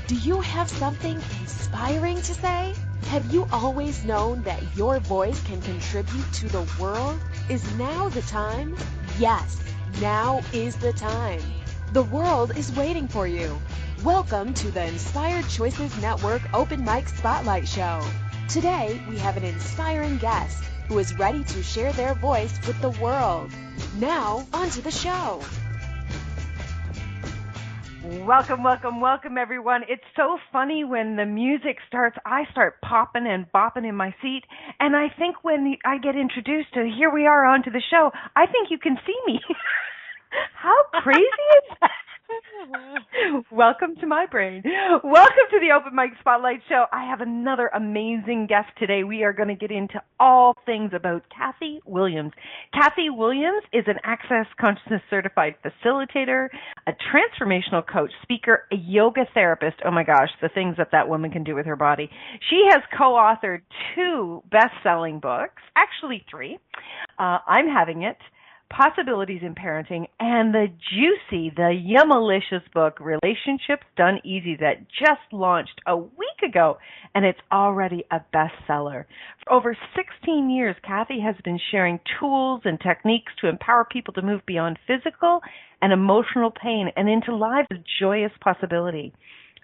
Do you have something inspiring to say? Have you always known that your voice can contribute to the world? Is now the time? Yes, now is the time. The world is waiting for you. Welcome to the Inspired Choices Network Open Mic Spotlight Show. Today, we have an inspiring guest who is ready to share their voice with the world. Now, onto the show. Welcome, everyone. It's so funny when the music starts, I start popping and bopping in my seat, and I think when I get introduced to here we are onto the show, I think you can see me. How crazy is that? Welcome to my brain. Welcome to the Open Mic Spotlight Show. I have another amazing guest today. We are going to get into all things about Kathy Williams. Kathy Williams is an Access Consciousness certified facilitator, a transformational coach, speaker, a yoga therapist. Oh my gosh, the things that woman can do with her body. She has co-authored 2 best-selling books, actually 3. I'm Having It, Possibilities in Parenting, and the Yumalicious book, Relationships Done Easy, that just launched a week ago, and it's already a bestseller. For over 16 years, Kathy has been sharing tools and techniques to empower people to move beyond physical and emotional pain and into lives of joyous possibility.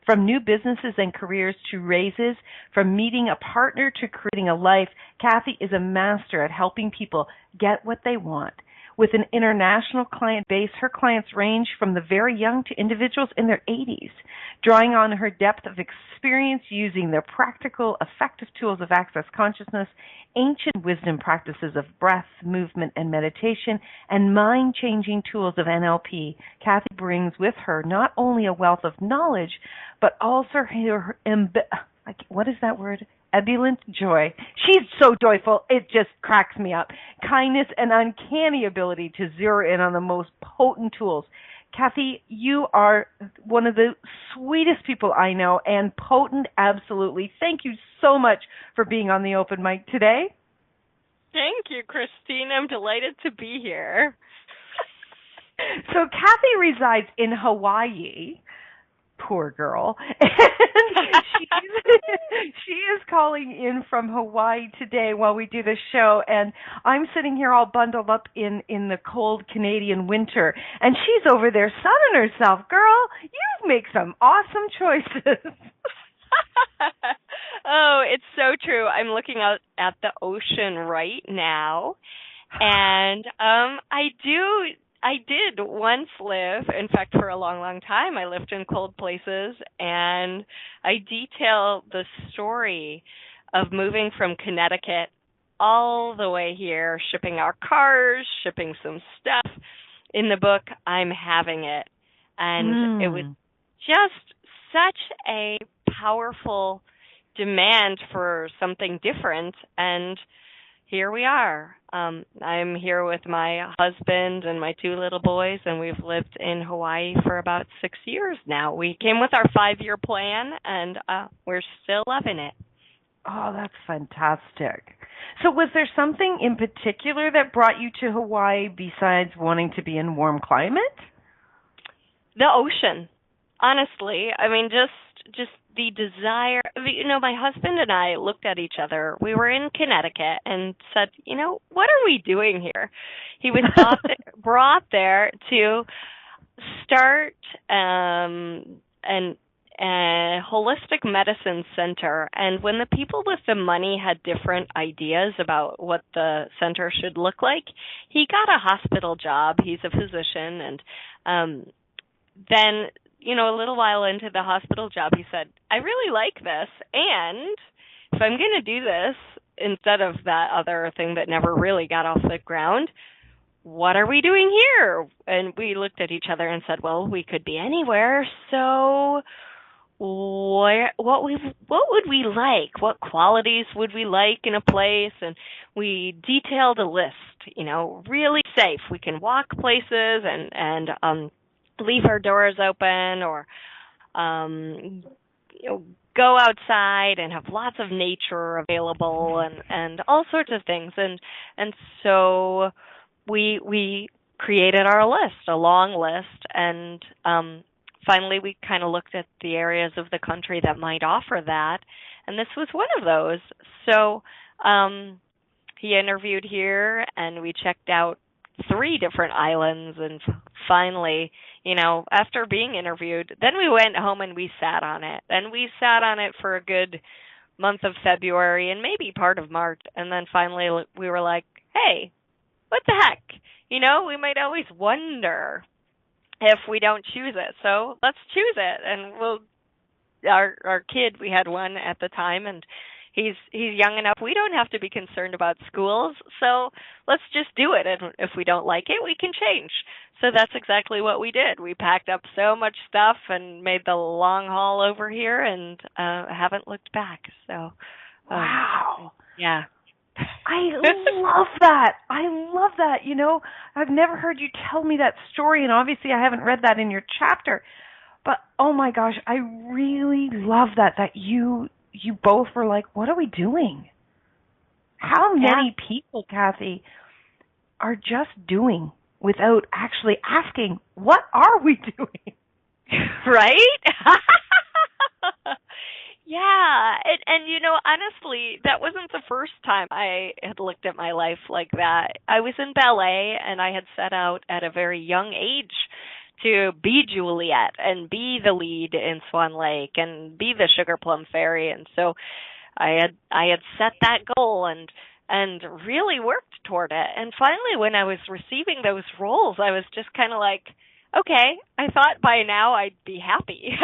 From new businesses and careers to raises, from meeting a partner to creating a life, Kathy is a master at helping people get what they want. With an international client base, her clients range from the very young to individuals in their 80s, drawing on her depth of experience using the practical, effective tools of Access Consciousness, ancient wisdom practices of breath, movement, and meditation, and mind-changing tools of NLP. Kathy brings with her not only a wealth of knowledge, but also her what is that word? Ebullient joy. She's so joyful, it just cracks me up. Kindness and uncanny ability to zero in on the most potent tools. Kathy, you are one of the sweetest people I know, and potent, absolutely. Thank you so much for being on the open mic today. Thank you, Christine. I'm delighted to be here. So Kathy resides in Hawaii. Poor girl. And she is calling in from Hawaii today while we do the show, and I'm sitting here all bundled up in the cold Canadian winter, and she's over there sunning herself. Girl, you make some awesome choices. Oh, it's so true. I'm looking out at the ocean right now, and I did once live, in fact, for a long, long time, I lived in cold places, and I detail the story of moving from Connecticut all the way here, shipping our cars, shipping some stuff. In the book, I'm Having It. And it was just such a powerful demand for something different, and here we are. I'm here with my husband and my 2 little boys, and we've lived in Hawaii for about 6 years now. We came with our 5-year plan, and we're still loving it. Oh, that's fantastic. So was there something in particular that brought you to Hawaii besides wanting to be in warm climate? The ocean, honestly. I mean, just the desire. You know, my husband and I looked at each other. We were in Connecticut and said, you know, what are we doing here? He was brought there to start an holistic medicine center. And when the people with the money had different ideas about what the center should look like, he got a hospital job. He's a physician. And then, you know, a little while into the hospital job, he said, I really like this, and if I'm going to do this instead of that other thing that never really got off the ground, what are we doing here? And we looked at each other and said, well, we could be anywhere, so what would we like? What qualities would we like in a place? And we detailed a list, you know, really safe. We can walk places and leave our doors open, or you know, go outside and have lots of nature available, and all sorts of things. And so we created our list, a long list, and finally we kind of looked at the areas of the country that might offer that, and this was one of those. So he interviewed here, and we checked out 3 different islands, and finally, after being interviewed, then we went home and we sat on it. And we sat on it for a good month of February and maybe part of March, and then finally we were like, hey, what the heck? We might always wonder if we don't choose it. So let's choose it. And our kid, we had one at the time, and he's young enough. We don't have to be concerned about schools. So let's just do it. And if we don't like it, we can change. So that's exactly what we did. We packed up so much stuff and made the long haul over here, and haven't looked back. So wow. Yeah. I love that. I've never heard you tell me that story, and obviously I haven't read that in your chapter. But oh my gosh, I really love that you both were like, what are we doing? How many people, Kathy, are just doing without actually asking, what are we doing? Right? Yeah. And honestly, that wasn't the first time I had looked at my life like that. I was in ballet, and I had set out at a very young age to be Juliet and be the lead in Swan Lake and be the Sugar Plum Fairy. And so I had set that goal and really worked toward it. And finally, when I was receiving those roles, I was just kind of like, okay, I thought by now I'd be happy.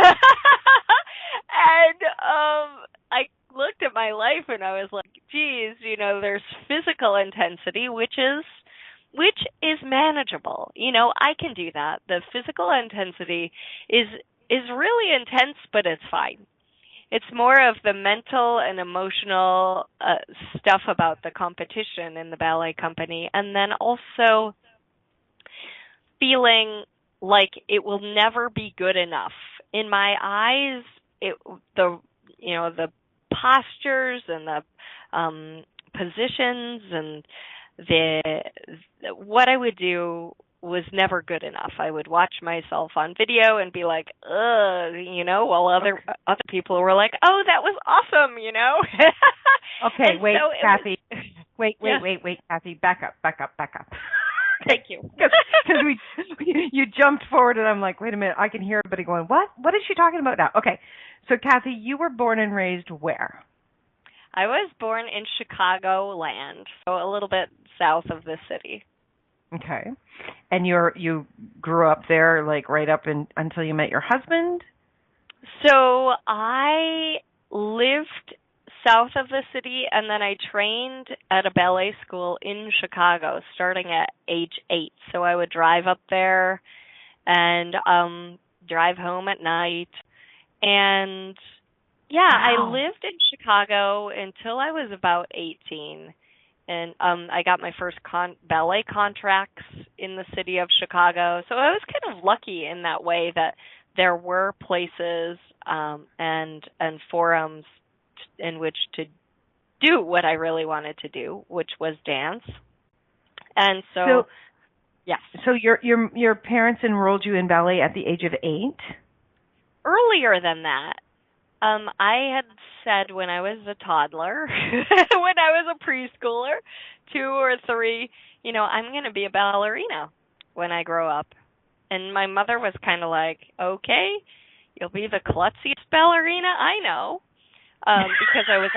And I looked at my life and I was like, geez, there's physical intensity, which is manageable. I can do that. The physical intensity is really intense, but it's fine. It's more of the mental and emotional stuff about the competition in the ballet company, and then also feeling like it will never be good enough. In my eyes, the postures and the positions and what I would do was never good enough. I would watch myself on video and be like, ugh, while other people were like, oh, that was awesome, Okay, wait, so Kathy. Wait, Kathy, back up. Thank you. Because you jumped forward, and I'm like, wait a minute, I can hear everybody going, what? What is she talking about now? Okay, so Kathy, you were born and raised where? I was born in Chicagoland, so a little bit south of the city. Okay. And you grew up there, like right up until you met your husband? So I lived south of the city, and then I trained at a ballet school in Chicago starting at age 8. So I would drive up there and drive home at night. And yeah, wow. I lived in Chicago until I was about 18. And I got my first ballet contracts in the city of Chicago. So I was kind of lucky in that way that there were places and forums in which to do what I really wanted to do, which was dance. And so yes. So your parents enrolled you in ballet at the age of 8? Earlier than that. I had said when I was a toddler, when I was a preschooler, 2 or 3, I'm going to be a ballerina when I grow up. And my mother was kind of like, okay, you'll be the klutziest ballerina I know, because I was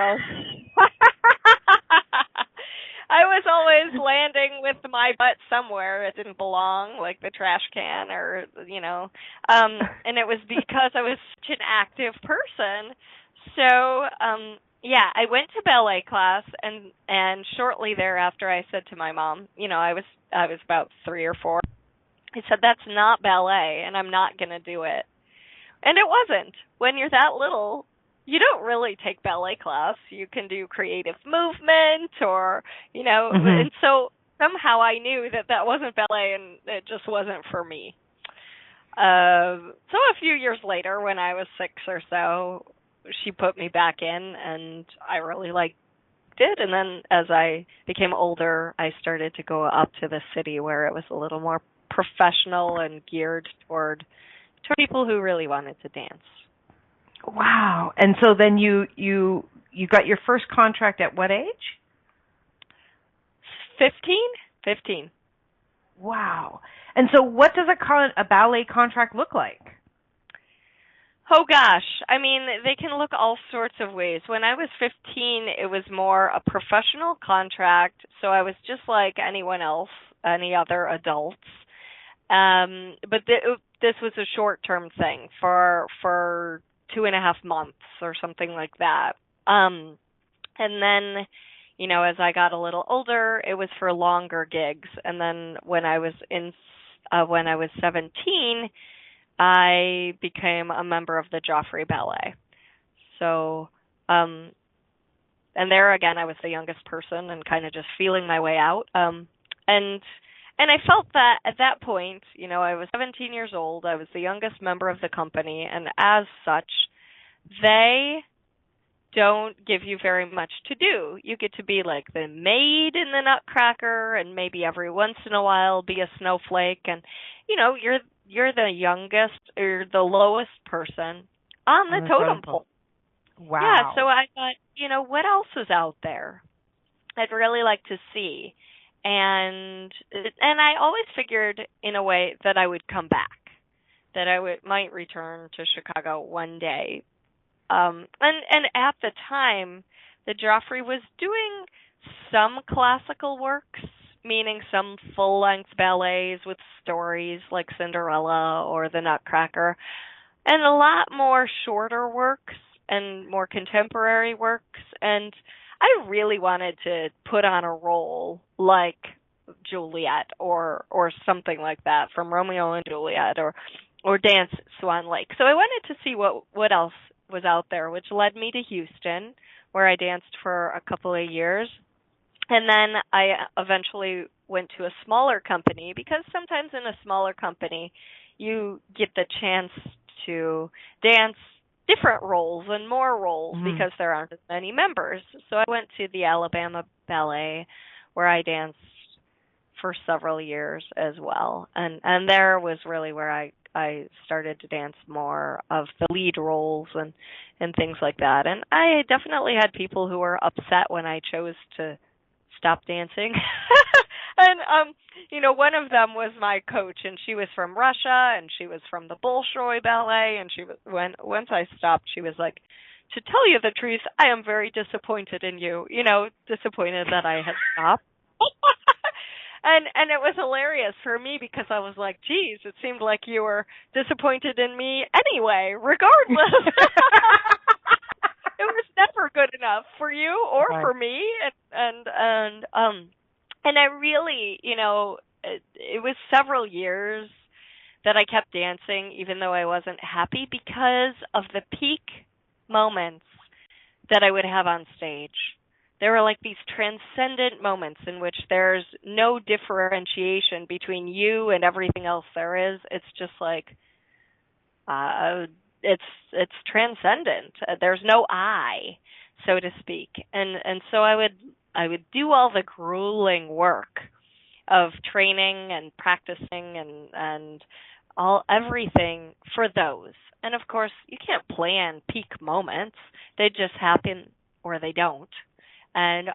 always landing with my butt somewhere it didn't belong, like the trash can or, and it was because I was such an active person. So, yeah, I went to ballet class and shortly thereafter I said to my mom, I was about 3 or 4. I said, that's not ballet and I'm not going to do it. And it wasn't. When you're that little, you don't really take ballet class. You can do creative movement or, and so somehow I knew that wasn't ballet and it just wasn't for me. So a few years later when I was 6 or so, she put me back in and I really liked it. And then as I became older, I started to go up to the city where it was a little more professional and geared toward to people who really wanted to dance. Wow. And so then you got your first contract at what age? 15. Wow. And so what does a ballet contract look like? Oh, gosh. I mean, they can look all sorts of ways. When I was 15, it was more a professional contract, so I was just like anyone else, any other adults. But this was a short-term thing for 2.5 months or something like that. And then, you know, as I got a little older, it was for longer gigs. And then when I was 17, I became a member of the Joffrey Ballet. So, and there again, I was the youngest person and kind of just feeling my way out. And I felt that at that point, you know, I was 17 years old. I was the youngest member of the company, and as such, they don't give you very much to do. You get to be like the maid in the Nutcracker, and maybe every once in a while be a snowflake. And you know, you're the youngest or the lowest person on the totem pole. Wow. Yeah. So I thought, you know, what else is out there? I'd really like to see. And I always figured in a way that I would come back, that I might return to Chicago one day. And at the time, the Joffrey was doing some classical works, meaning some full-length ballets with stories like Cinderella or the Nutcracker, and a lot more shorter works and more contemporary works. And I really wanted to put on a role like Juliet or something like that from Romeo and Juliet or dance Swan Lake. So I wanted to see what else was out there, which led me to Houston, where I danced for a couple of years. And then I eventually went to a smaller company, because sometimes in a smaller company you get the chance to dance different roles and more roles because there aren't as many members. So I went to the Alabama Ballet, where I danced for several years as well. And there was really where I started to dance more of the lead roles and things like that. And I definitely had people who were upset when I chose to stop dancing. And you know, one of them was my coach, and she was from Russia, and she was from the Bolshoi Ballet, and she was once I stopped, she was like, "To tell you the truth, I am very disappointed in you." You know, disappointed that I had stopped. And it was hilarious for me, because I was like, "Geez, it seemed like you were disappointed in me anyway, regardless." It was never good enough for you or for me, and I really, you know, it was several years that I kept dancing, even though I wasn't happy, because of the peak moments that I would have on stage. There were like these transcendent moments in which there's no differentiation between you and everything else there is. It's just like, it's transcendent. There's no I, so to speak. And so I would do all the grueling work of training and practicing and everything for those. And of course, you can't plan peak moments. They just happen or they don't. And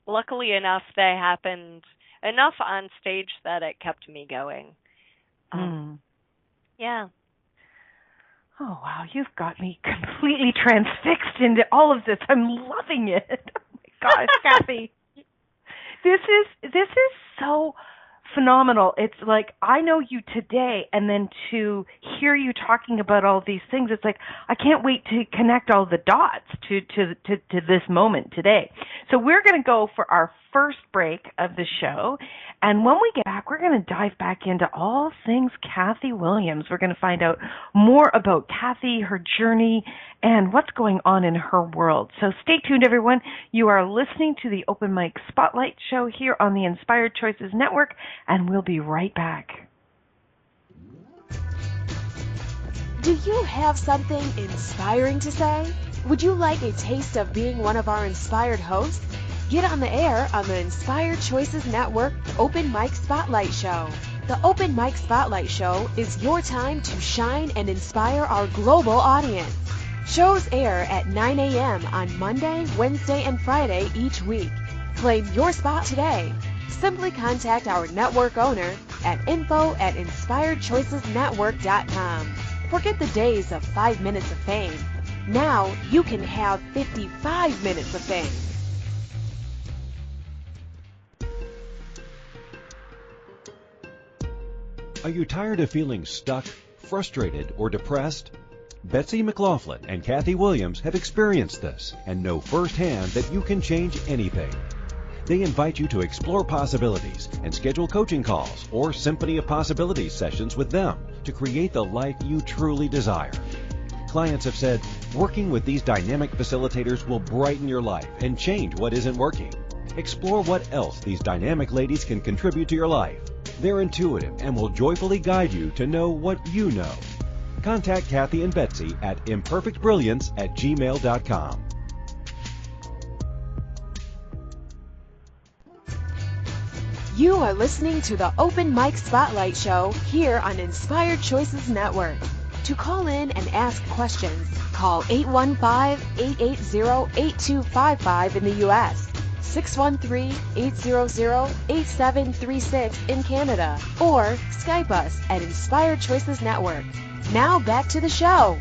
luckily enough, they happened enough on stage that it kept me going. Yeah. Oh, wow. You've got me completely transfixed into all of this. I'm loving it. Oh, my gosh, Kathy. This is so phenomenal. It's like, I know you today, and then to hear you talking about all these things, it's like, I can't wait to connect all the dots to this moment today. So we're going to go for our first break of the show, and when we get back, we're going to dive back into all things Kathy Williams. We're going to find out more about Kathy, her journey, and what's going on in her world. So stay tuned, everyone. You are listening to the Open Mic Spotlight Show here on the Inspired Choices Network, and we'll be right back. Do you have something inspiring to say? Would you like a taste of being one of our inspired hosts? Get on the air on the Inspired Choices Network Open Mic Spotlight Show. The Open Mic Spotlight Show is your time to shine and inspire our global audience. Shows air at 9 a.m. on Monday, Wednesday, and Friday each week. Claim your spot today. Simply contact our network owner at info@inspiredchoicesnetwork.com. Forget the days of 5 minutes of fame. Now you can have 55 minutes of fame. Are you tired of feeling stuck, frustrated, or depressed? Betsy McLaughlin and Kathy Williams have experienced this and know firsthand that you can change anything. They invite you to explore possibilities and schedule coaching calls or Symphony of Possibilities sessions with them to create the life you truly desire. Clients have said, working with these dynamic facilitators will brighten your life and change what isn't working. Explore what else these dynamic ladies can contribute to your life. They're intuitive and will joyfully guide you to know what you know. Contact Kathy and Betsy at imperfectbrilliance@gmail.com. You are listening to the Open Mic Spotlight Show here on Inspired Choices Network. To call in and ask questions, call 815-880-8255 in the U.S., 613-800-8736 in Canada, or Skype us at Inspired Choices Network. Now back to the show.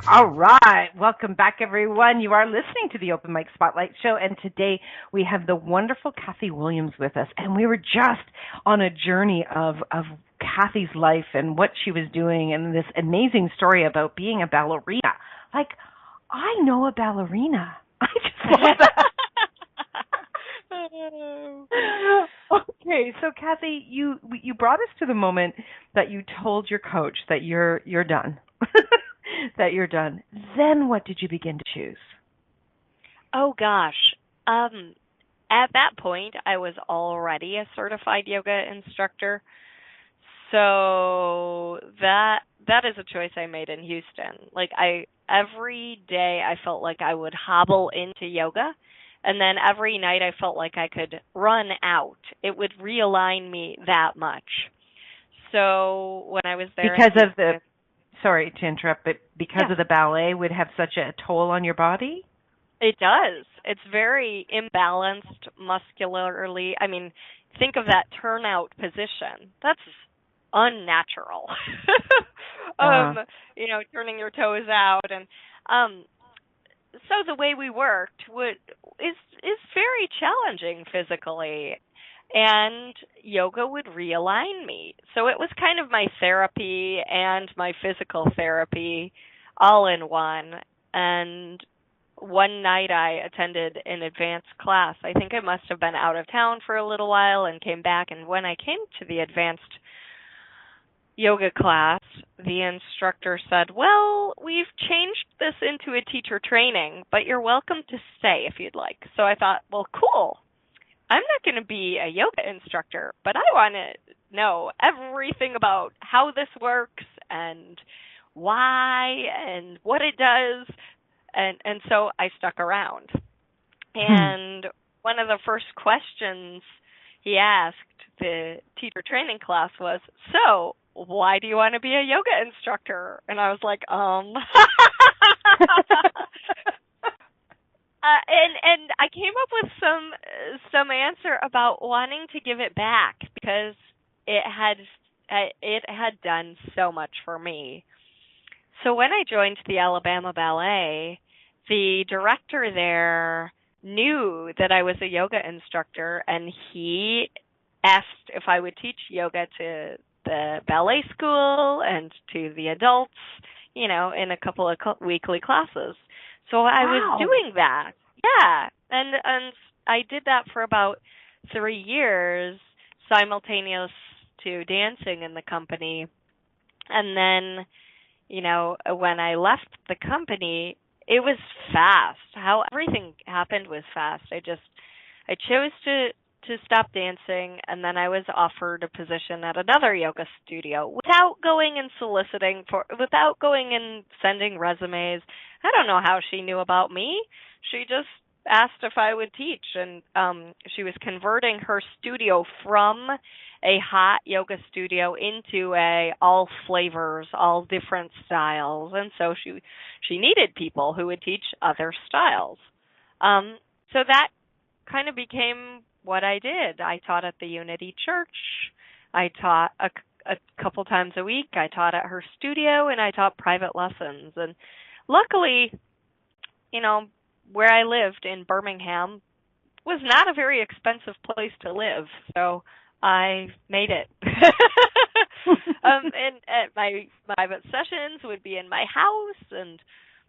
All right. Welcome back, everyone. You are listening to the Open Mic Spotlight Show, and today we have the wonderful Kathy Williams with us, and we were just on a journey of Kathy's life and what she was doing and this amazing story about being a ballerina. Like, I know a ballerina. I just love that. Okay, so Kathy, you brought us to the moment that you told your coach that you're done. That you're done. Then what did you begin to choose? Oh gosh. At that point I was already a certified yoga instructor. So that is a choice I made in Houston. Like every day I felt like I would hobble into yoga, and then every night I felt like I could run out. It would realign me that much. So when I was there, sorry to interrupt, but because of the ballet would have such a toll on your body? It does. It's very imbalanced muscularly. I mean, think of that turnout position. That's unnatural. Turning your toes out, and so the way we worked is very challenging physically, and yoga would realign me. So it was kind of my therapy and my physical therapy all in one. And one night I attended an advanced class. I think I must have been out of town for a little while and came back, and when I came to the advanced yoga class, the instructor said, well, we've changed this into a teacher training, but you're welcome to stay if you'd like. So I thought, well, cool. I'm not going to be a yoga instructor, but I want to know everything about how this works and why and what it does. And so I stuck around. And one of the first questions he asked the teacher training class was, so why do you want to be a yoga instructor? And I was like, and I came up with some answer about wanting to give it back because it had done so much for me. So when I joined the Alabama Ballet, the director there knew that I was a yoga instructor, and he asked if I would teach yoga to the ballet school and to the adults, in a couple of weekly classes. So I was doing that. Yeah. And I did that for about 3 years, simultaneous to dancing in the company. And then, when I left the company, it was fast. How everything happened was fast. I chose to stop dancing, and then I was offered a position at another yoga studio without going and without going and sending resumes. I don't know how she knew about me. She just asked if I would teach, and she was converting her studio from a hot yoga studio into a all flavors, all different styles, and so she needed people who would teach other styles. So that kind of became what I did. I taught at the Unity Church. I taught a couple times a week. I taught at her studio, and I taught private lessons. And luckily, where I lived in Birmingham was not a very expensive place to live, so I made it. And my private sessions would be in my house, and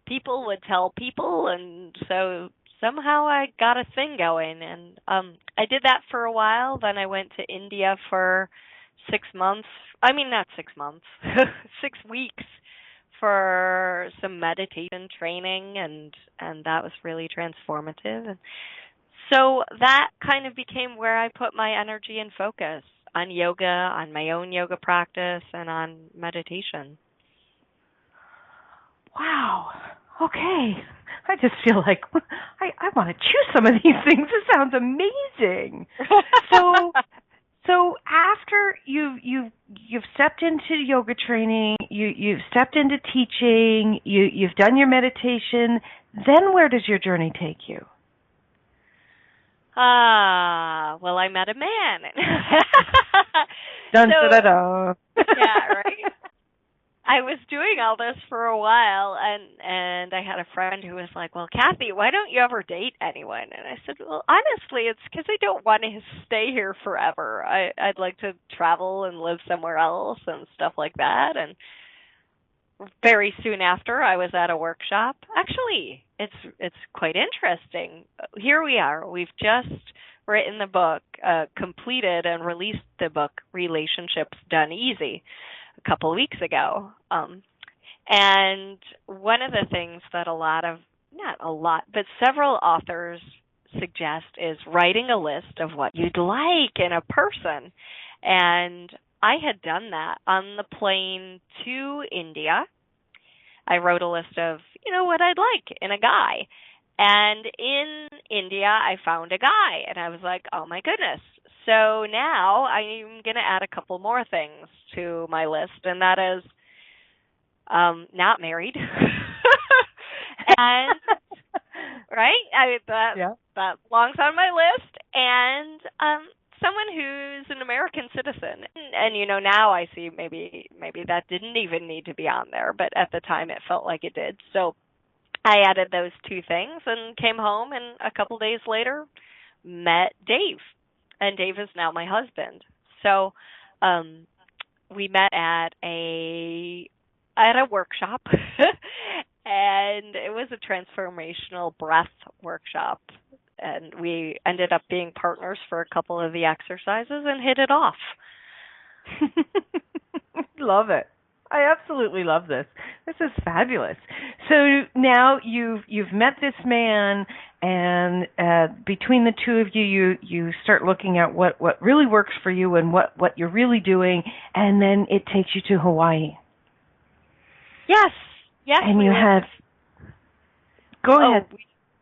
people would tell people, and so somehow I got a thing going. And I did that for a while. Then I went to India for 6 months. I mean, not 6 months, 6 weeks for some meditation training, and that was really transformative. And so that kind of became where I put my energy and focus, on yoga, on my own yoga practice, and on meditation. Wow. Okay. I just feel like I want to choose some of these things. This sounds amazing. So after you've stepped into yoga training, you've stepped into teaching, you've done your meditation, then where does your journey take you? Well, I met a man. Dun, da, da, da. Yeah, right. I was doing all this for a while, and I had a friend who was like, well, Kathy, why don't you ever date anyone? And I said, well, honestly, it's because I don't want to stay here forever. I'd like to travel and live somewhere else and stuff like that. And very soon after, I was at a workshop. Actually, it's quite interesting. Here we are. We've just written the book, completed and released the book, Relationships Done Easy, a couple of weeks ago. And one of the things that not a lot, but several authors suggest is writing a list of what you'd like in a person. And I had done that on the plane to India. I wrote a list of, what I'd like in a guy. And in India, I found a guy, and I was like, oh my goodness. So now I'm going to add a couple more things to my list, and that is not married. And, right? That belongs on my list. And someone who's an American citizen. And now I see maybe that didn't even need to be on there, but at the time it felt like it did. So I added those two things and came home, and a couple days later met Dave. And Dave is now my husband. So we met at a workshop, and it was a transformational breath workshop. And we ended up being partners for a couple of the exercises and hit it off. Love it. I absolutely love this. This is fabulous. So now you've met this man, and between the two of you start looking at what really works for you and what you're really doing, and then it takes you to Hawaii. Yes. And you had... Go ahead.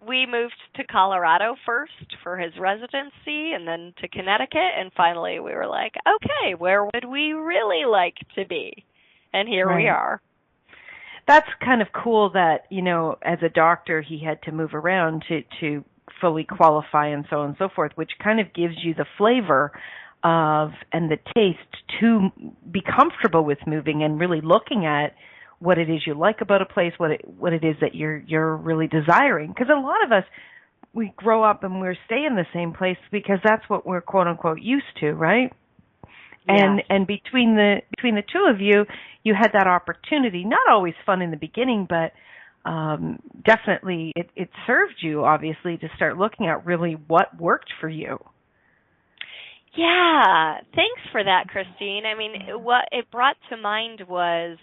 We moved to Colorado first for his residency, and then to Connecticut, and finally we were like, okay, where would we really like to be? And here we are. That's kind of cool that, as a doctor, he had to move around to fully qualify and so on and so forth, which kind of gives you the flavor of and the taste to be comfortable with moving and really looking at what it is you like about a place, what it is that you're really desiring. Because a lot of us, we grow up and we stay in the same place because that's what we're quote unquote used to, right? Yeah. And between the two of you, you had that opportunity. Not always fun in the beginning, but definitely it served you, obviously, to start looking at really what worked for you. Yeah, thanks for that, Christine. I mean, what it brought to mind was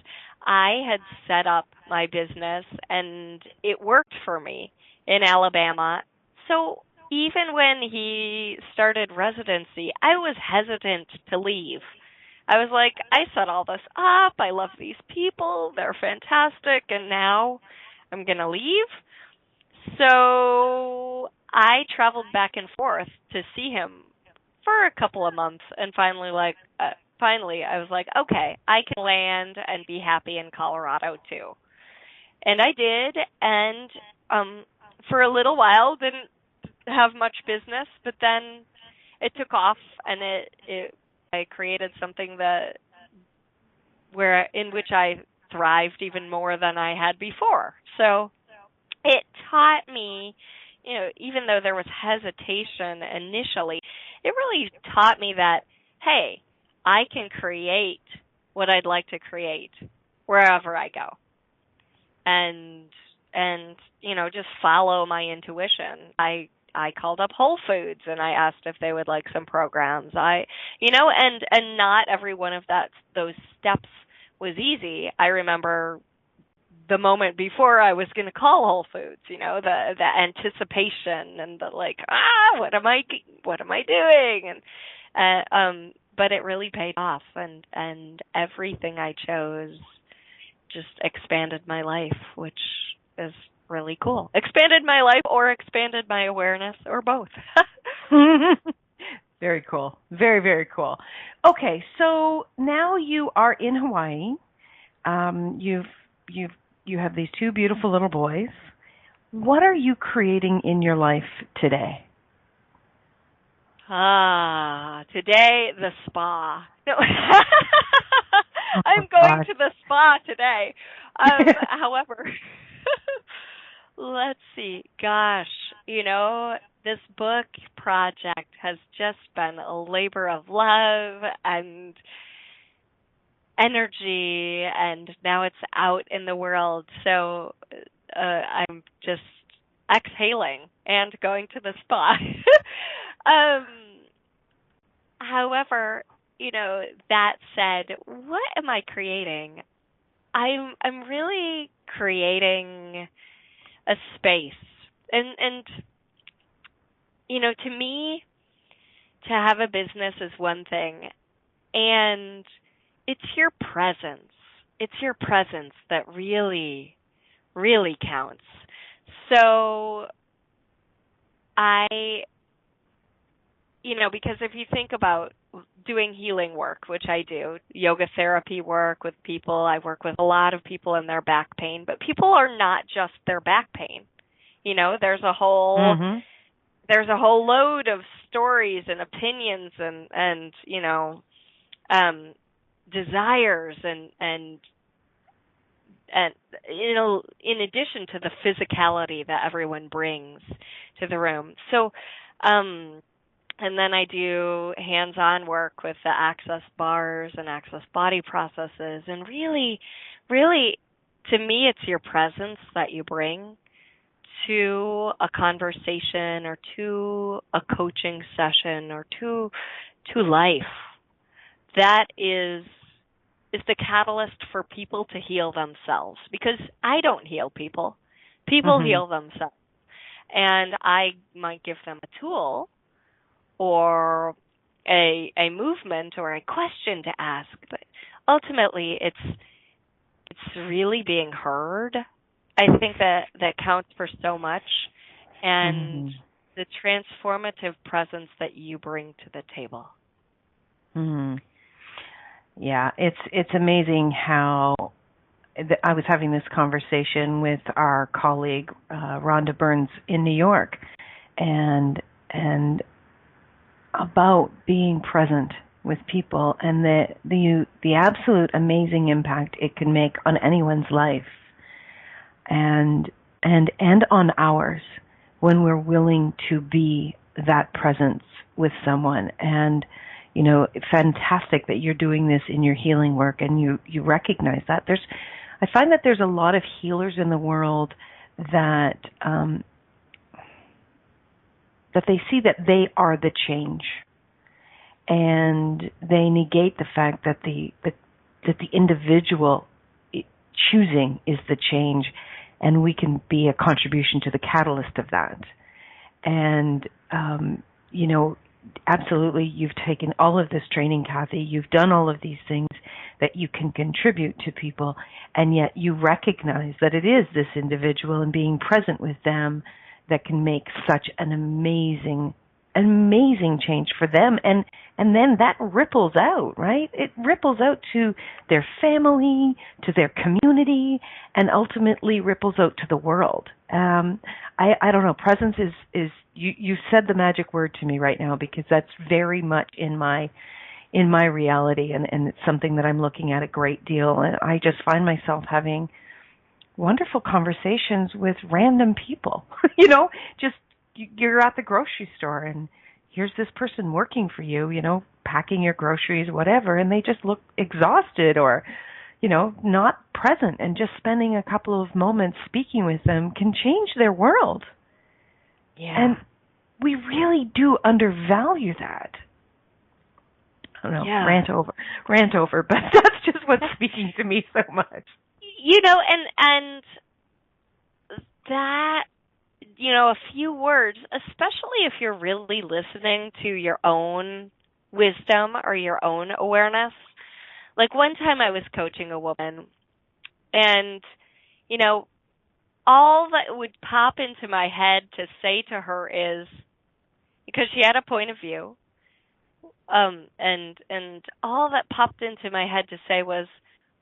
I had set up my business, and it worked for me in Alabama. So even when he started residency, I was hesitant to leave. I was like, I set all this up. I love these people. They're fantastic. And now I'm going to leave. So I traveled back and forth to see him for a couple of months, and finally I was like, okay, I can land and be happy in Colorado too. And I did, and for a little while didn't have much business, but then it took off, and I created something in which I thrived even more than I had before. So it taught me, even though there was hesitation initially, it really taught me that, hey, I can create what I'd like to create wherever I go. And just follow my intuition. I called up Whole Foods and I asked if they would like some programs. And not every one of those steps was easy. I remember the moment before I was going to call Whole Foods, the anticipation and the what am I doing? And but it really paid off, and everything I chose just expanded my life, which is really cool. Expanded my life or expanded my awareness or both. Very cool. Very, very cool. Okay, so now you are in Hawaii. You have these two beautiful little boys. What are you creating in your life today? Today, the spa. No. I'm going to the spa today. However, let's see. Gosh, this book project has just been a labor of love and energy, and now it's out in the world. So I'm just exhaling and going to the spa. However, that said, what am I creating? I'm really creating a space. And to me, to have a business is one thing, and it's your presence. It's your presence that really, really counts. So because if you think about doing healing work, which I do, yoga therapy work with people, I work with a lot of people in their back pain, but people are not just their back pain. There's a whole load of stories and opinions and desires and in addition to the physicality that everyone brings to the room. So and then I do hands-on work with the access bars and access body processes. And really, really, to me, it's your presence that you bring to a conversation or to a coaching session or to life. That is the catalyst for people to heal themselves. Because I don't heal people. People heal themselves. And I might give them a tool or a movement or a question to ask, but ultimately it's really being heard. I think that counts for so much, and the transformative presence that you bring to the table. Yeah, it's amazing how I was having this conversation with our colleague Rhonda Burns in New York, and about being present with people and the absolute amazing impact it can make on anyone's life and on ours when we're willing to be that presence with someone. And fantastic that you're doing this in your healing work and you recognize that. I find that there's a lot of healers in the world that they see that they are the change, and they negate the fact that the individual choosing is the change, and we can be a contribution to the catalyst of that. And absolutely, you've taken all of this training, Kathy. You've done all of these things that you can contribute to people, and yet you recognize that it is this individual and being present with them that can make such an amazing amazing change for them. And then that ripples out, right? It ripples out to their family, to their community, and ultimately ripples out to the world. I don't know. Presence is you said the magic word to me right now, because that's very much in my reality, and it's something that I'm looking at a great deal. And I just find myself having wonderful conversations with random people. Just you're at the grocery store and here's this person working for you, packing your groceries, whatever, and they just look exhausted or, not present, and just spending a couple of moments speaking with them can change their world. Yeah. And we really do undervalue that. I don't know, yeah. rant over, but that's just what's speaking to me so much. And that, a few words, especially if you're really listening to your own wisdom or your own awareness. Like one time I was coaching a woman, and, all that would pop into my head to say to her is, because she had a point of view, and all that popped into my head to say was,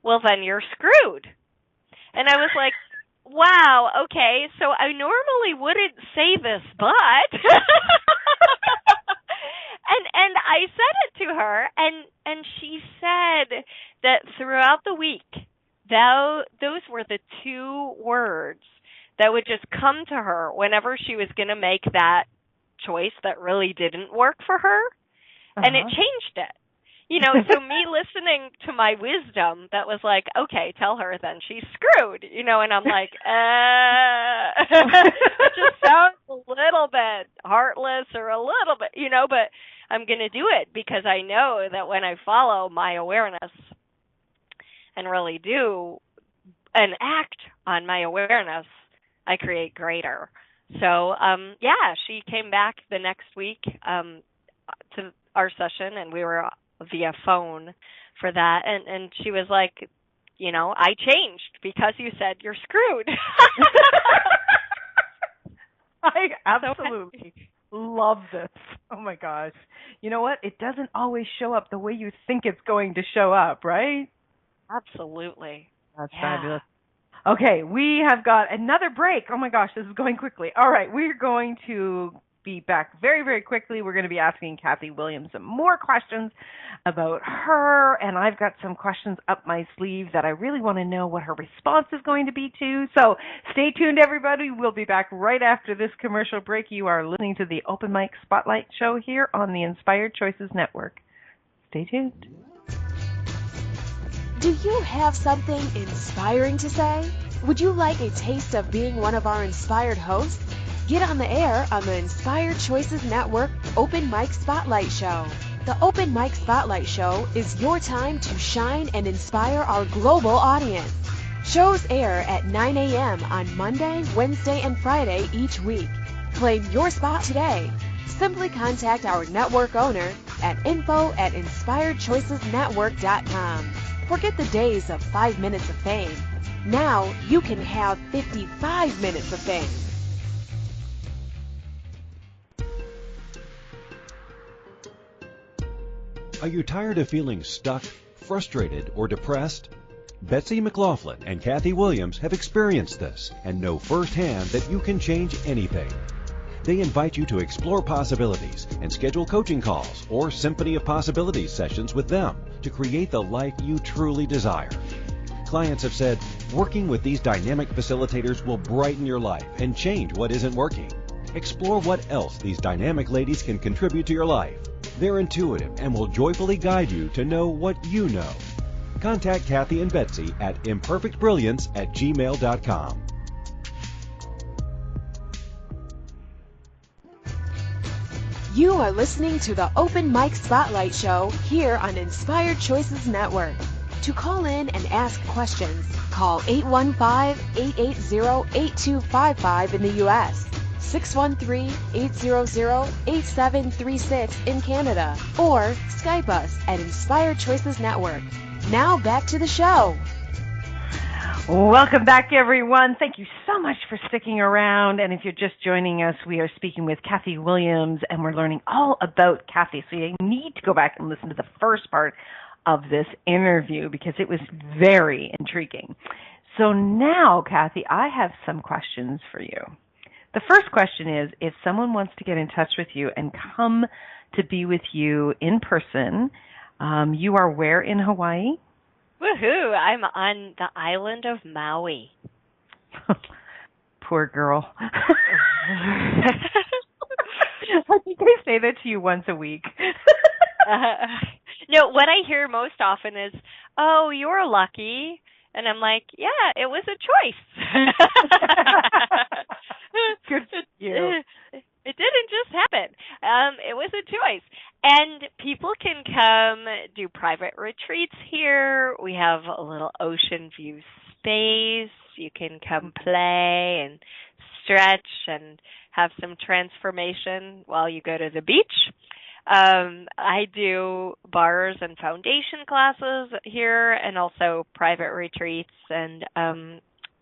well, then you're screwed. And I was like, wow, okay, so I normally wouldn't say this, but and I said it to her, and she said that throughout the week, those were the two words that would just come to her whenever she was going to make that choice that really didn't work for her, and it changed it. So me listening to my wisdom that was like, okay, tell her then she's screwed, and I'm like, it just sounds a little bit heartless or a little bit, but I'm going to do it because I know that when I follow my awareness and really do and act on my awareness, I create greater. So, she came back the next week to our session, and we were via phone for that, and she was like, I changed because you said you're screwed. I absolutely love this. Oh my gosh. You know what? It doesn't always show up the way you think it's going to show up, right? Absolutely. That's fabulous. Okay, we have got another break. Oh my gosh, this is going quickly. All right, we're going to be back very, very quickly. We're going to be asking Kathy Williams some more questions about her, and I've got some questions up my sleeve that I really want to know what her response is going to be to. So stay tuned, everybody. We'll be back right after this commercial break. You are listening to the Open Mic Spotlight Show here on the Inspired Choices Network. Stay tuned. Do you have something inspiring to say? Would you like a taste of being one of our inspired hosts? Get on the air on the Inspired Choices Network Open Mic Spotlight Show. The Open Mic Spotlight Show is your time to shine and inspire our global audience. Shows air at 9 a.m. on Monday, Wednesday, and Friday each week. Claim your spot today. Simply contact our network owner at info@inspiredchoicesnetwork.com. Forget the days of 5 minutes of fame. Now you can have 55 minutes of fame. Are you tired of feeling stuck, frustrated, or depressed? Betsy McLaughlin and Kathy Williams have experienced this and know firsthand that you can change anything. They invite you to explore possibilities and schedule coaching calls or Symphony of Possibilities sessions with them to create the life you truly desire. Clients have said, working with these dynamic facilitators will brighten your life and change what isn't working. Explore what else these dynamic ladies can contribute to your life. They're intuitive and will joyfully guide you to know what you know. Contact Kathy and Betsy at imperfectbrilliance@gmail.com. You are listening to the Open Mic Spotlight Show here on Inspired Choices Network. To call in and ask questions, call 815-880-8255 in the U.S., 613-800-8736 in Canada, or Skype us at Inspired Choices Network. Now back to the show. Welcome back, everyone. Thank you so much for sticking around. And if you're just joining us, we are speaking with Kathy Williams, and we're learning all about Kathy. So you need to go back and listen to the first part of this interview because it was very intriguing. So now, Kathy, I have some questions for you. The first question is, if someone wants to get in touch with you and come to be with you in person, you are where in Hawaii? Woohoo! I'm on the island of Maui. Poor girl. I think I say that to you once a week. No, what I hear most often is, "Oh, you're lucky," and I'm like, "Yeah, it was a choice." Good for you. It didn't just happen. It was a choice. And people can come do private retreats here. We have a little ocean view space. You can come play and stretch and have some transformation while you go to the beach. I do bars and foundation classes here and also private retreats. And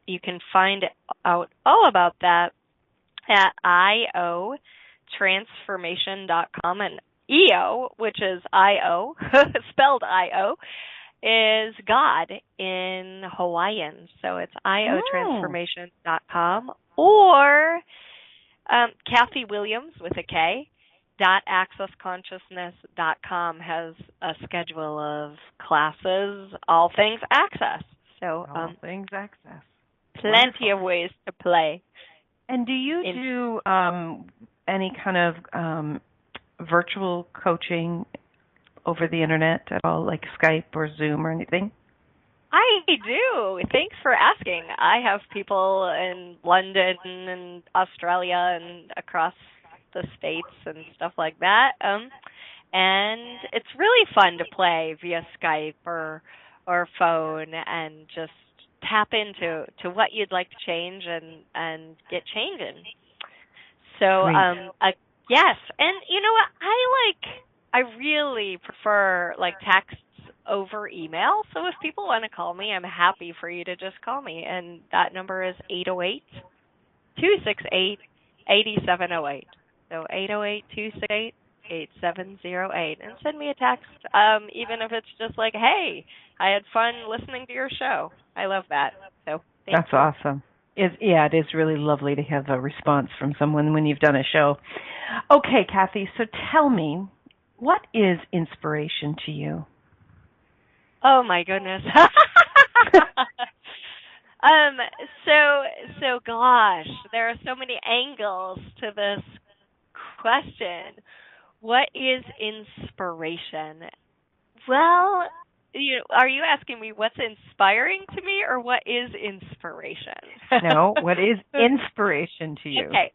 you can find out all about that at iotransformation.com, and EO, which is I-O, spelled I-O, is God in Hawaiian. So it's iotransformation.com or Kathy Williams with a K, .accessconsciousness.com has a schedule of classes, all things access. So all things access. Plenty of ways to play. And do you do any kind of virtual coaching over the internet at all, like Skype or Zoom or anything? I do. Thanks for asking. I have people in London and Australia and across the States and stuff like that. And it's really fun to play via Skype or phone and just tap into what you'd like to change and get changing. So yes, and you know what, I really prefer like texts over email. So if people want to call me, I'm happy for you to just call me, and that number is 808-268-8708. So 808-268-8708, and send me a text, even if it's just like, hey, I had fun listening to your show. I love that. So that's awesome. It is really lovely to have a response from someone when you've done a show. Okay, Kathy, so tell me, what is inspiration to you? Oh, my goodness. So gosh, there are so many angles to this question. What is inspiration? Well, are you asking me what's inspiring to me or what is inspiration? No, what is inspiration to you? Okay,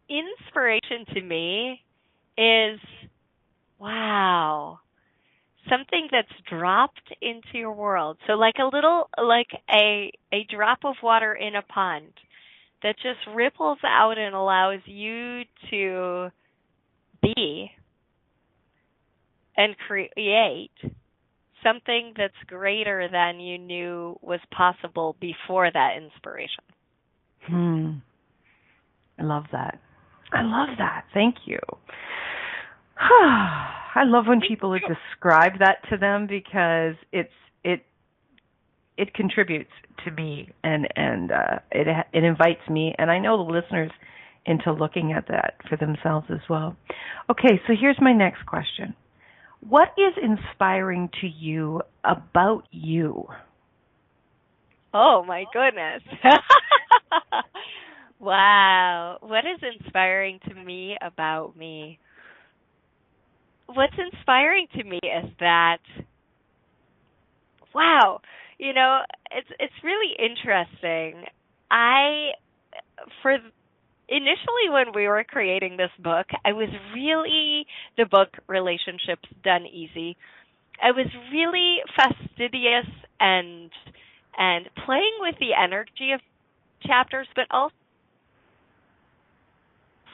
inspiration to me is, wow, something that's dropped into your world. So like a drop of water in a pond that just ripples out and allows you to be and create something that's greater than you knew was possible before that inspiration. I love that. Thank you. I love when people describe that to them because it contributes to me and it invites me, and I know the listeners, into looking at that for themselves as well. Okay, so here's my next question. What is inspiring to you about you? Oh, my goodness. Wow. What is inspiring to me about me? What's inspiring to me is that, wow, it's really interesting. Initially when we were creating this book, I was really, the book Relationships Done Easy, I was really fastidious and playing with the energy of chapters, but also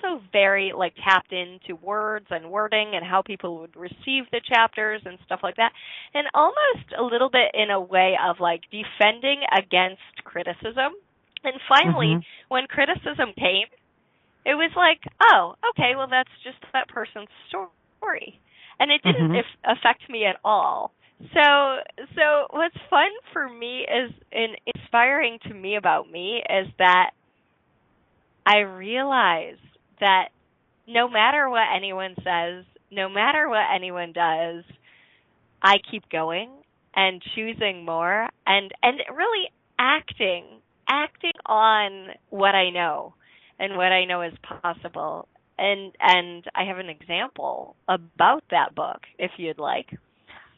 also very like tapped into words and wording and how people would receive the chapters and stuff like that. And almost a little bit in a way of like defending against criticism. And finally, when criticism came, it was like, oh, okay, well, that's just that person's story. And it didn't affect me at all. So what's fun for me is, and inspiring to me about me, is that I realize that no matter what anyone says, no matter what anyone does, I keep going and choosing more and really acting on what I know and what I know is possible. And I have an example about that book, if you'd like.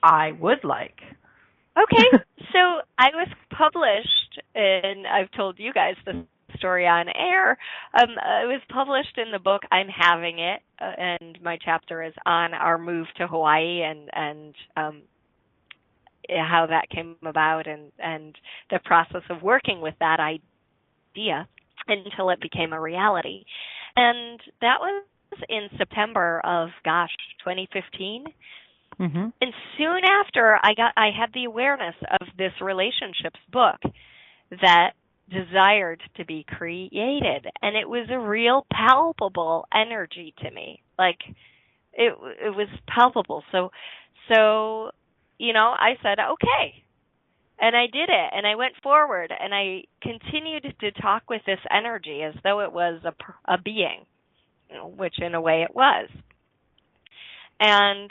I would like. Okay, so I was published, and I've told you guys the story on air. I was published in the book I'm Having It, and my chapter is on our move to Hawaii and how that came about and the process of working with that idea until it became a reality. And that was in September of, 2015. And soon after, I had the awareness of this relationships book that desired to be created, and it was a real palpable energy to me. Like it was palpable. So I said okay, and I did it, and I went forward, and I continued to talk with this energy as though it was a being, which in a way it was. And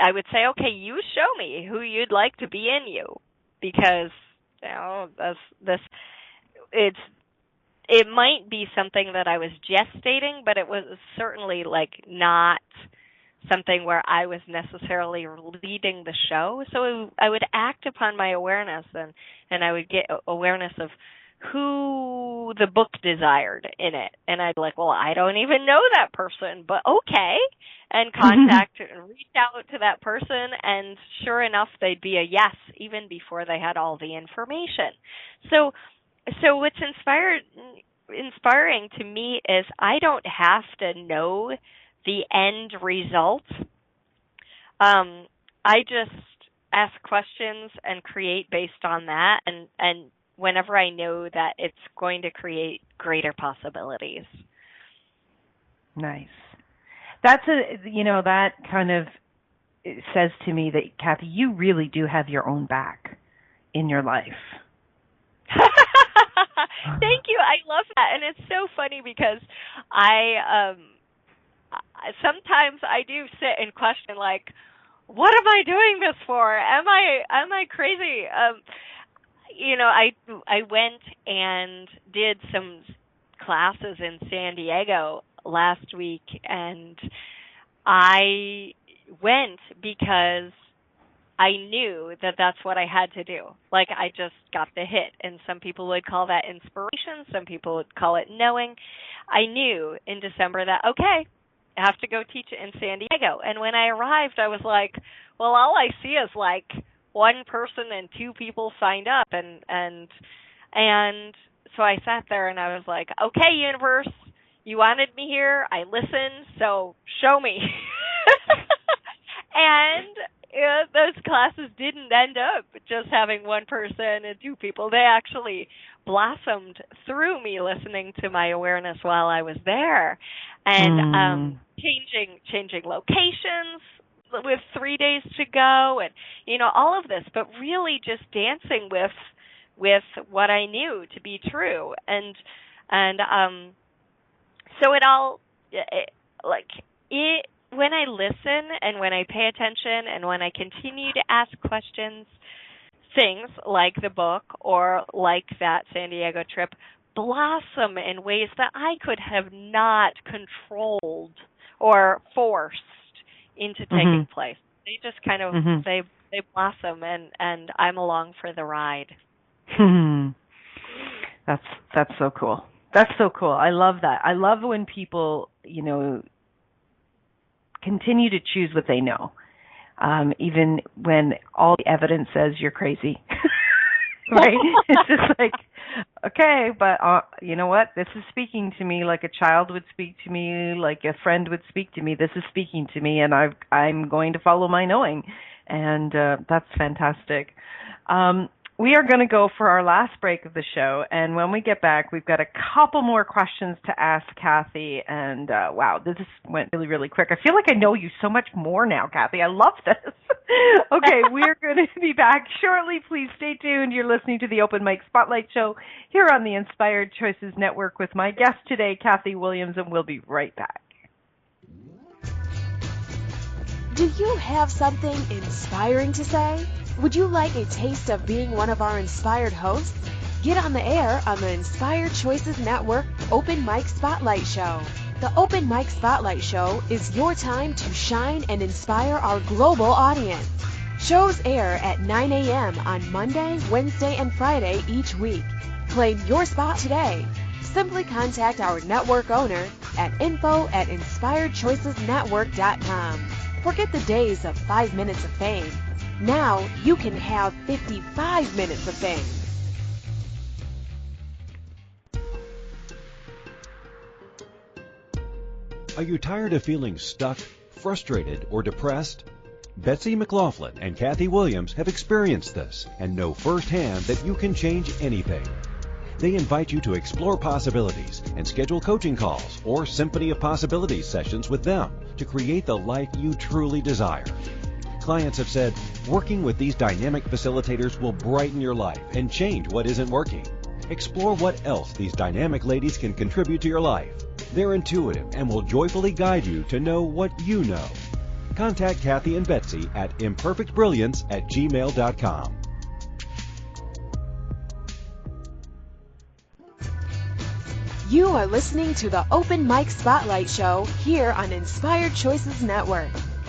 I would say, okay, you show me who you'd like to be in you, because it might be something that I was gestating, but it was certainly like not something where I was necessarily leading the show. So I would act upon my awareness, and I would get awareness of who the book desired in it. And I'd be like, well, I don't even know that person, but okay. And contact and reach out to that person, and sure enough, they'd be a yes even before they had all the information. So what's inspiring to me is I don't have to know the end result. I just ask questions and create based on that, and whenever I know that it's going to create greater possibilities. Nice. That's that kind of says to me that, Kathy, you really do have your own back in your life. Thank you. I love that. And it's so funny because I sometimes I do sit and question, like, what am I doing this for? Am I crazy? I went and did some classes in San Diego last week, and I went because I knew that that's what I had to do. Like, I just got the hit, and some people would call that inspiration. Some people would call it knowing. I knew in December that, okay, I have to go teach it in San Diego. And when I arrived, I was like, well, all I see is like one person and two people signed up, and so I sat there and I was like, okay, universe, you wanted me here, I listened, so show me. And those classes didn't end up just having one person and two people. They actually blossomed through me listening to my awareness while I was there, and changing locations with 3 days to go, and all of this, but really just dancing with what I knew to be true, and so it all when I listen and when I pay attention and when I continue to ask questions, things like the book or like that San Diego trip blossom in ways that I could have not controlled or forced into taking place. They just kind of they blossom, and I'm along for the ride. That's so cool. That's so cool. I love that. I love when people, continue to choose what they know, even when all the evidence says you're crazy. Right? It's just like, okay, but you know what? This is speaking to me like a child would speak to me, like a friend would speak to me. This is speaking to me, and I'm going to follow my knowing, and that's fantastic. We are going to go for our last break of the show, and when we get back, we've got a couple more questions to ask Kathy, and wow, this went really, really quick. I feel like I know you so much more now, Kathy. I love this. Okay, we're going to be back shortly. Please stay tuned. You're listening to the Open Mic Spotlight Show here on the Inspired Choices Network with my guest today, Kathy Williams, and we'll be right back. Do you have something inspiring to say? Would you like a taste of being one of our inspired hosts? Get on the air on the Inspired Choices Network Open Mic Spotlight Show. The Open Mic Spotlight Show is your time to shine and inspire our global audience. Shows air at 9 a.m. on Monday, Wednesday, and Friday each week. Claim your spot today. Simply contact our network owner at info@inspiredchoicesnetwork.com. Forget the days of 5 minutes of fame. Now you can have 55 minutes of fame. Are you tired of feeling stuck, frustrated, or depressed? Betsy McLaughlin and Kathy Williams have experienced this and know firsthand that you can change anything. They invite you to explore possibilities and schedule coaching calls or Symphony of Possibilities sessions with them to create the life you truly desire. Clients have said, working with these dynamic facilitators will brighten your life and change what isn't working. Explore what else these dynamic ladies can contribute to your life. They're intuitive and will joyfully guide you to know what you know. Contact Kathy and Betsy at imperfectbrilliance@gmail.com. You are listening to the Open Mic Spotlight Show here on Inspired Choices Network.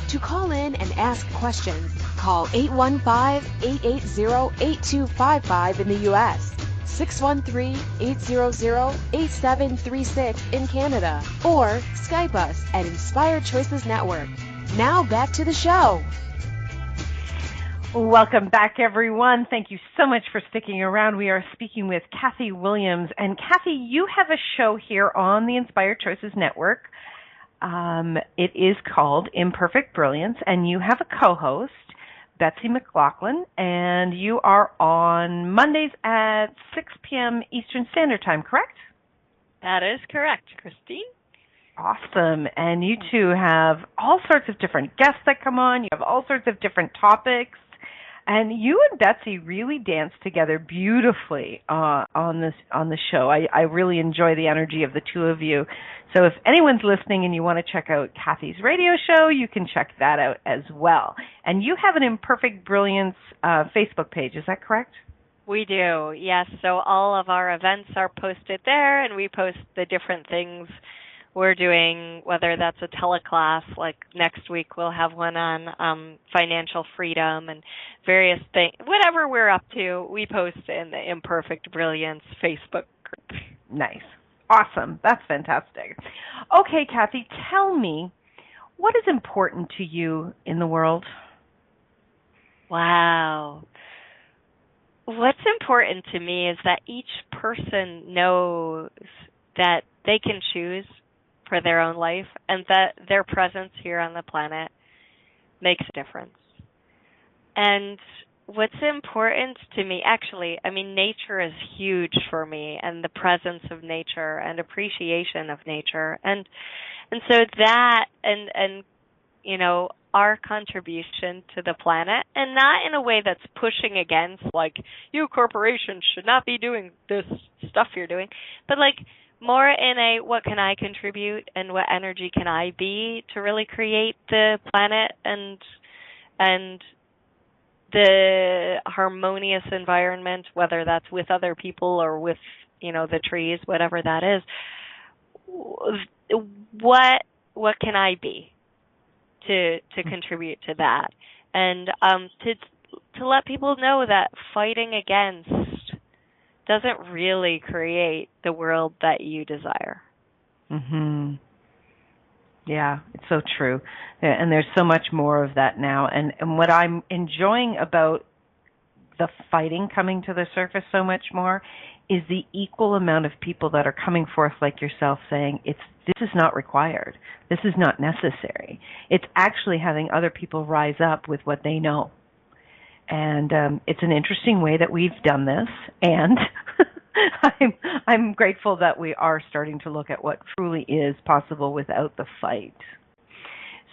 To call in and ask questions, call 815-880-8255 in the U.S., 613-800-8736 in Canada, or Skype us at Inspired Choices Network. Now back to the show. Welcome back, everyone. Thank you so much for sticking around. We are speaking with Kathy Williams. And Kathy, you have a show here on the Inspired Choices Network. It is called Imperfect Brilliance, and you have a co-host, Betsy McLaughlin, and you are on Mondays at 6 p.m. Eastern Standard Time, correct? That is correct, Christine. Awesome. And you two have all sorts of different guests that come on. You have all sorts of different topics. And you and Betsy really dance together beautifully on the show. I really enjoy the energy of the two of you. So if anyone's listening and you want to check out Kathy's radio show, you can check that out as well. And you have an Imperfect Brilliance Facebook page, is that correct? We do, yes. So all of our events are posted there, and we post the different things we're doing, whether that's a teleclass, like next week we'll have one on financial freedom and various things. Whatever we're up to, we post in the Imperfect Brilliance Facebook group. Nice. Awesome. That's fantastic. Okay, Kathy, tell me, what is important to you in the world? Wow. What's important to me is that each person knows that they can choose for their own life, and that their presence here on the planet makes a difference. And what's important to me, actually, I mean, nature is huge for me, and the presence of nature and appreciation of nature. And so that, and you know, our contribution to the planet, and not in a way that's pushing against, like, you corporations should not be doing this stuff you're doing, but like, more in a what can I contribute and what energy can I be to really create the planet and the harmonious environment, whether that's with other people or with, you know, the trees, whatever that is. What can I be to contribute to that? And to let people know that fighting against doesn't really create the world that you desire. Mhm. Yeah, it's so true. And there's so much more of that now. And what I'm enjoying about the fighting coming to the surface so much more is the equal amount of people that are coming forth like yourself saying, this is not required. This is not necessary. It's actually having other people rise up with what they know. And it's an interesting way that we've done this. And I'm grateful that we are starting to look at what truly is possible without the fight.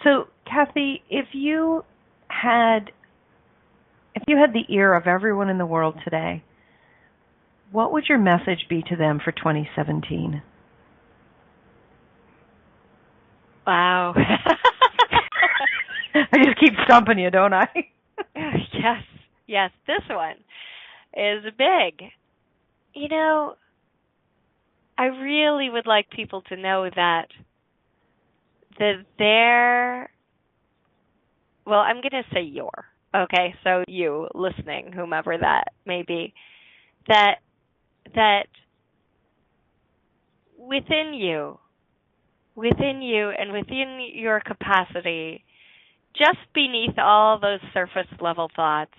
So, Kathy, if you had the ear of everyone in the world today, what would your message be to them for 2017? Wow. I just keep stumping you, don't I? Yes, this one is big. You know, I really would like people to know that they're, well, I'm going to say you're, okay? So you listening, whomever that may be, that within you and within your capacity, just beneath all those surface level thoughts,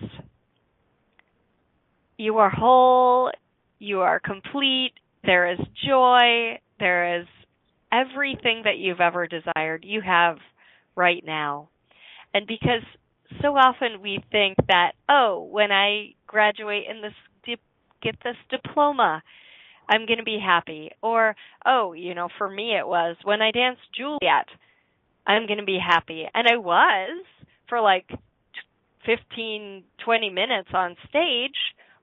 you are whole, you are complete, there is joy, there is everything that you've ever desired, you have right now. And because so often we think that, when I graduate and get this diploma, I'm going to be happy. Or, for me it was, when I danced Juliet, I'm going to be happy. And I was for like 15, 20 minutes on stage,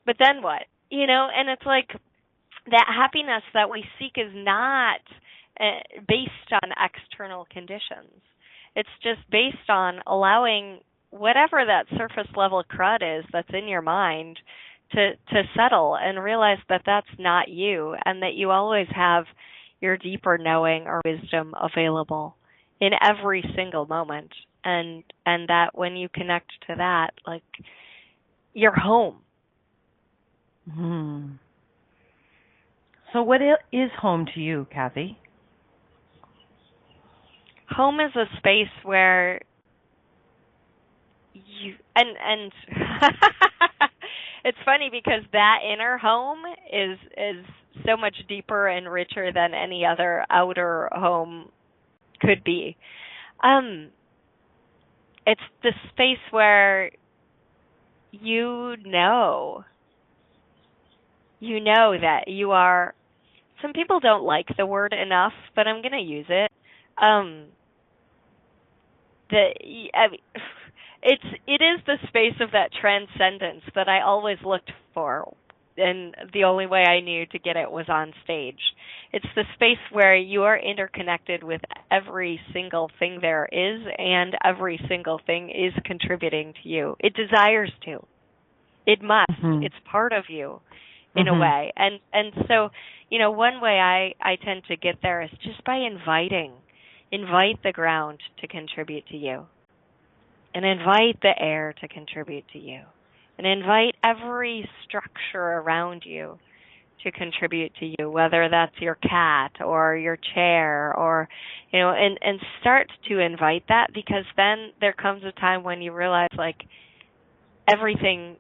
but then what? And it's like that happiness that we seek is not based on external conditions. It's just based on allowing whatever that surface level crud is that's in your mind to settle and realize that that's not you, and that you always have your deeper knowing or wisdom available in every single moment, and that when you connect to that, like, you're home. So what is home to you, Kathy? Home is a space where you and it's funny because that inner home is so much deeper and richer than any other outer home could be. It's the space where you know that you are. Some people don't like the word enough, but I'm going to use it. It is the space of that transcendence that I always looked for, and the only way I knew to get it was on stage. It's the space where you are interconnected with every single thing there is, and every single thing is contributing to you. It desires to. It must. It's part of you in a way. And so, one way I tend to get there is just by invite the ground to contribute to you. And invite the air to contribute to you. And invite every structure around you to contribute to you, whether that's your cat or your chair or, and start to invite that, because then there comes a time when you realize, like, everything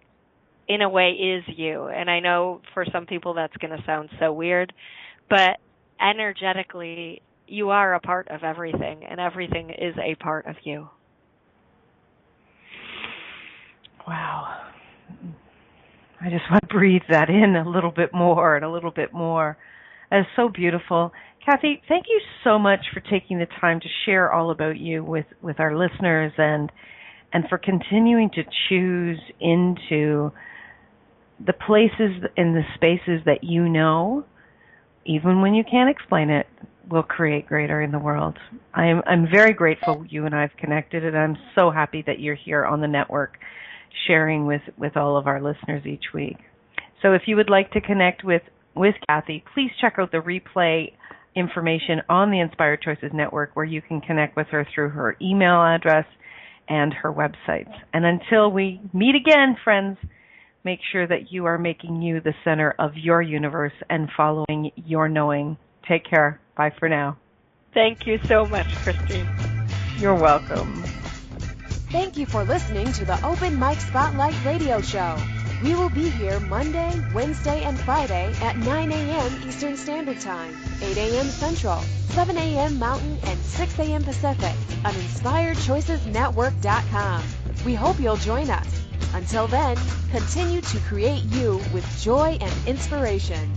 in a way is you. And I know for some people that's going to sound so weird, but energetically, you are a part of everything, and everything is a part of you. Wow. I just want to breathe that in a little bit more and a little bit more. That is so beautiful. Kathy, thank you so much for taking the time to share all about you with our listeners, and for continuing to choose into the places and the spaces that you know, even when you can't explain it, will create greater in the world. I'm very grateful you and I have connected, and I'm so happy that you're here on the network sharing with all of our listeners each week. So if you would like to connect with Kathy, please check out the replay information on the Inspired Choices Network, where you can connect with her through her email address and her websites. And until we meet again, friends, make sure that you are making you the center of your universe and following your knowing. Take care. Bye for now. Thank you so much, Christine. You're welcome. Thank you for listening to the Open Mic Spotlight Radio Show. We will be here Monday, Wednesday, and Friday at 9 a.m. Eastern Standard Time, 8 a.m. Central, 7 a.m. Mountain, and 6 a.m. Pacific on InspiredChoicesNetwork.com. We hope you'll join us. Until then, continue to create you with joy and inspiration.